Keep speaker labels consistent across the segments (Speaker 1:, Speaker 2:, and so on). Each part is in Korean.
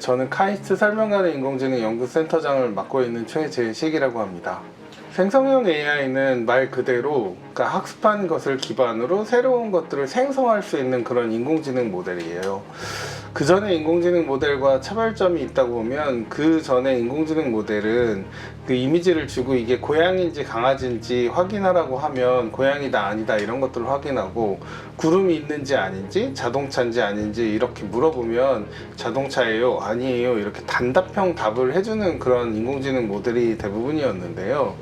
Speaker 1: 저는 카이스트 설명가능 인공지능 연구센터장을 맡고 있는 최재식이라고 합니다. 생성형 AI는 말 그대로 그러니까 학습한 것을 기반으로 새로운 것들을 생성할 수 있는 그런 인공지능 모델이에요. 그 전에 인공지능 모델과 차별점이 있다고 보면 그 전에 인공지능 모델은 그 이미지를 주고 이게 고양이인지 강아지인지 확인하라고 하면 고양이다 아니다 이런 것들을 확인하고 구름이 있는지 아닌지 자동차인지 아닌지 이렇게 물어보면 자동차예요 아니에요 이렇게 단답형 답을 해주는 그런 인공지능 모델이 대부분이었는데요.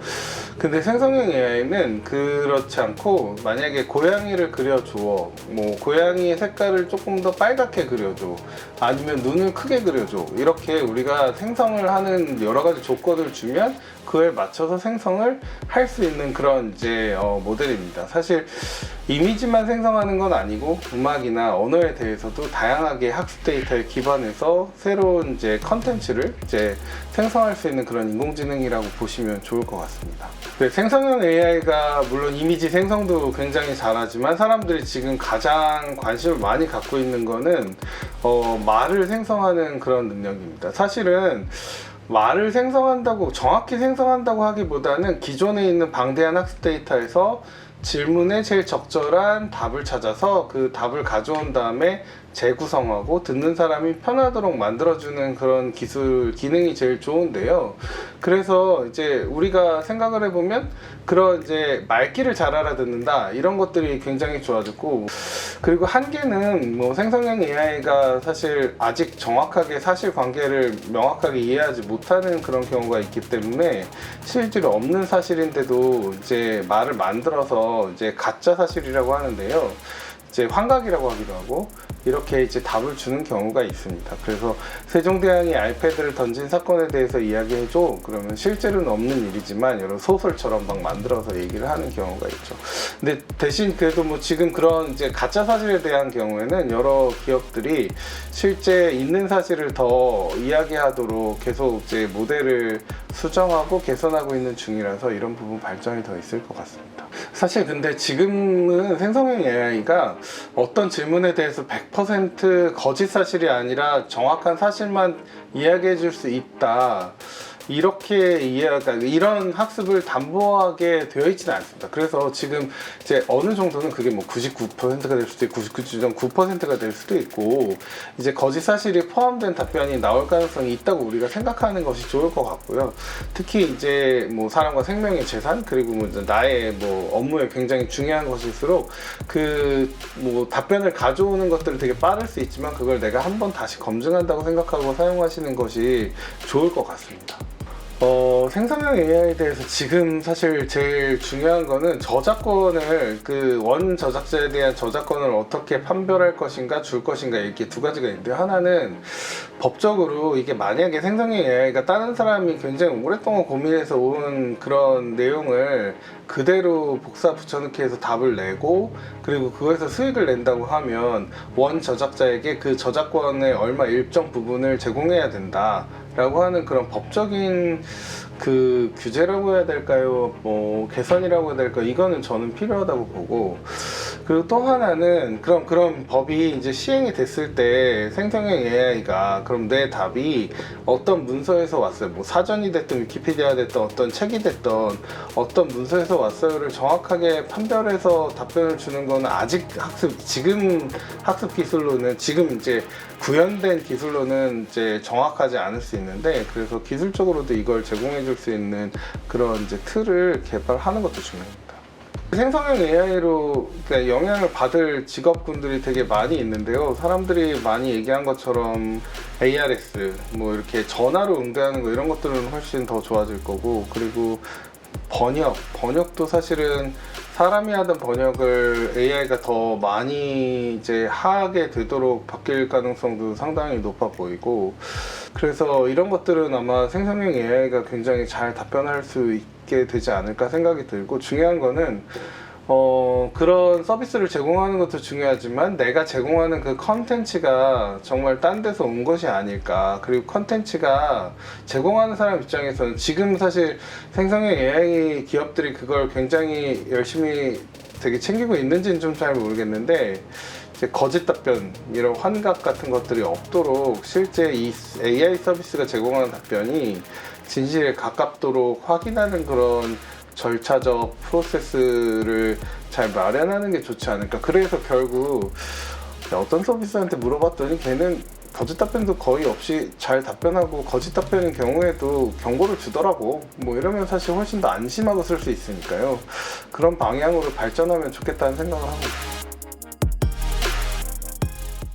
Speaker 1: 근데 생성형 AI는 그렇지 않고 만약에 고양이를 그려줘, 뭐 고양이의 색깔을 조금 더 빨갛게 그려줘, 아니면 눈을 크게 그려줘, 이렇게 우리가 생성을 하는 여러 가지 조건을 주면 그에 맞춰서 생성을 할 수 있는 그런 이제 모델입니다. 사실 이미지만 생성하는 건 아니고 음악이나 언어에 대해서도 다양하게 학습 데이터에 기반해서 새로운 이제 컨텐츠를 이제 생성할 수 있는 그런 인공지능이라고 보시면 좋을 것 같습니다. 생성형 AI가 물론 이미지 생성도 굉장히 잘하지만 사람들이 지금 가장 관심을 많이 갖고 있는 거는 말을 생성하는 그런 능력입니다. 사실은 말을 생성한다고 정확히 생성한다고 하기보다는 기존에 있는 방대한 학습 데이터에서 질문에 제일 적절한 답을 찾아서 그 답을 가져온 다음에 재구성하고 듣는 사람이 편하도록 만들어주는 그런 기능이 제일 좋은데요. 그래서 이제 우리가 생각을 해보면 그런 이제 말귀를 잘 알아듣는다 이런 것들이 굉장히 좋아졌고, 그리고 한계는 뭐 생성형 AI가 사실 아직 정확하게 사실관계를 명확하게 이해하지 못하는 그런 경우가 있기 때문에 실제로 없는 사실인데도 이제 말을 만들어서 이제 가짜 사실이라고 하는데요. 이제 환각이라고 하기도 하고 이렇게 이제 답을 주는 경우가 있습니다. 그래서 세종대왕이 아이패드를 던진 사건에 대해서 이야기해줘 그러면 실제로는 없는 일이지만 여러 소설처럼 막 만들어서 얘기를 하는 경우가 있죠. 근데 대신 그래도 뭐 지금 그런 이제 가짜 사실에 대한 경우에는 여러 기업들이 실제 있는 사실을 더 이야기하도록 계속 이제 모델을 수정하고 개선하고 있는 중이라서 이런 부분 발전이 더 있을 것 같습니다. 사실 근데 지금은 생성형 AI가 어떤 질문에 대해서 100% 거짓 사실이 아니라 정확한 사실만 이야기해 줄 수 있다 이렇게 이런 학습을 담보하게 되어 있지는 않습니다. 그래서 지금 이제 어느 정도는 그게 뭐 99%가 될 수도 있고 99.9%가 될 수도 있고 이제 거짓 사실이 포함된 답변이 나올 가능성이 있다고 우리가 생각하는 것이 좋을 것 같고요. 특히 이제 뭐 사람과 생명의 재산 그리고 뭐 나의 뭐 업무에 굉장히 중요한 것일수록 그 뭐 답변을 가져오는 것들을 되게 빠를 수 있지만 그걸 내가 한번 다시 검증한다고 생각하고 사용하시는 것이 좋을 것 같습니다. 생성형 AI에 대해서 지금 사실 제일 중요한 거는 저작권을 그 원 저작자에 대한 저작권을 어떻게 판별할 것인가 줄 것인가 이렇게 두 가지가 있는데, 하나는 법적으로 이게 만약에 생성형 AI가 다른 사람이 굉장히 오랫동안 고민해서 온 그런 내용을 그대로 복사 붙여넣기 해서 답을 내고 그리고 그거에서 수익을 낸다고 하면 원 저작자에게 그 저작권의 얼마 일정 부분을 제공해야 된다 라고 하는 그런 법적인 그 규제라고 해야 될까요? 뭐 개선이라고 해야 될까요? 이거는 저는 필요하다고 보고, 그리고 또 하나는 그런 법이 이제 시행이 됐을 때 생성형 AI가 그럼 내 답이 어떤 문서에서 왔어요, 뭐 사전이 됐든 위키피디아가 됐든 어떤 책이 됐든 어떤 문서에서 왔어요를 정확하게 판별해서 답변을 주는 거는 아직 지금 학습 기술로는 지금 이제 구현된 기술로는 이제 정확하지 않을 수 있는데, 그래서 기술적으로도 이걸 제공해 줄 수 있는 그런 이제 틀을 개발하는 것도 중요합니다. 생성형 AI로 영향을 받을 직업군들이 되게 많이 있는데요. 사람들이 많이 얘기한 것처럼 ARS, 뭐 이렇게 전화로 응대하는 거 이런 것들은 훨씬 더 좋아질 거고, 그리고 번역도 사실은 사람이 하던 번역을 AI가 더 많이 이제 하게 되도록 바뀔 가능성도 상당히 높아 보이고, 그래서 이런 것들은 아마 생성형 AI가 굉장히 잘 답변할 수 있게 되지 않을까 생각이 들고, 중요한 거는 그런 서비스를 제공하는 것도 중요하지만 내가 제공하는 그 컨텐츠가 정말 딴 데서 온 것이 아닐까. 그리고 컨텐츠가 제공하는 사람 입장에서는 지금 사실 생성형 AI 기업들이 그걸 굉장히 열심히 되게 챙기고 있는지는 좀 잘 모르겠는데, 이제 거짓 답변, 이런 환각 같은 것들이 없도록 실제 이 AI 서비스가 제공하는 답변이 진실에 가깝도록 확인하는 그런 절차적 프로세스를 잘 마련하는 게 좋지 않을까. 그래서 결국 어떤 서비스한테 물어봤더니 걔는 거짓 답변도 거의 없이 잘 답변하고, 거짓 답변인 경우에도 경고를 주더라고. 뭐 이러면 사실 훨씬 더 안심하고 쓸 수 있으니까요. 그런 방향으로 발전하면 좋겠다는 생각을 하고 있어요.